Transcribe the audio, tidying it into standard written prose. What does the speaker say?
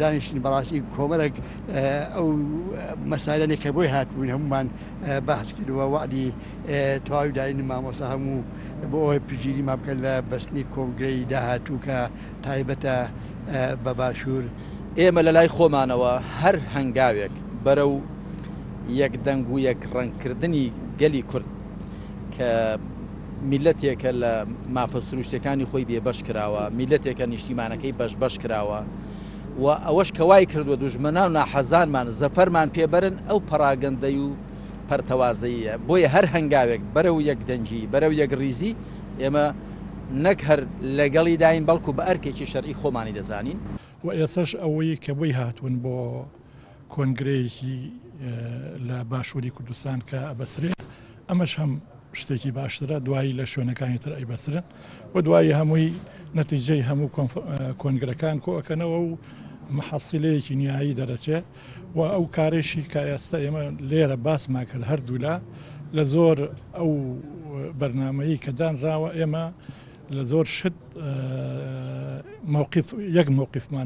دانیشتین بەڕاستی کۆمەڵێک ئەو مەسایلەنێک کە بۆی هاتبوون هەمومان بەحس کردووە وعدی تەواوی داین مامۆستا هەموو بۆ ئەوەی پژیری ما بکەن لە بەستنی کۆنگرەیی داهاتوو کە تایبەتە بە باشوور. ئێمە لە لای خۆمانەوە هەر هەنگاوێک بەرەو یەک دەنگ و یەک ڕەنگکردنی گەلی کورد کە میلەتێکە لە مافە سروشتەکانی خۆی بێبەش کراوە، میلەتێکە نیشتیمانەکەی بەش کراوە و ئەوەش کەوای کردووە دوژمنان و ناحەزانمان زەفەرمان پێبەرن ئەو پەراگەندەی و پەرتەوازەیە. بۆیە هەر هەنگاوێک بەرەو یەک دەنجی بەرەو یەک ریزی ئێمە نەک هەر لەگەڵی داین بەڵکو بە ئەرکێکی شەرعی خۆمانی دەزانین. و ئێسش ئەوەی کە بۆی هاتوون بۆ کۆنگرەیەکی لە باشووری کوردستان کە ئەبەسرێ ئەمەش هەم شتێکی باشترە دوایی لە شوێنەکانی تر ئەیبەسرن و دوایی هەمووی نەتیجەی هەموو کۆنگرەکان کۆکەنەوە و محەسیلەیەکی نیایی دەرەچێت و ئەو کارێشی کە ئێستا ئێمە لێرە باسمان کرد هەردوولا لە زۆر ئەو بەرنامەیی کە دانراوە ئێمە لە زۆر شت یەک مووقیفمان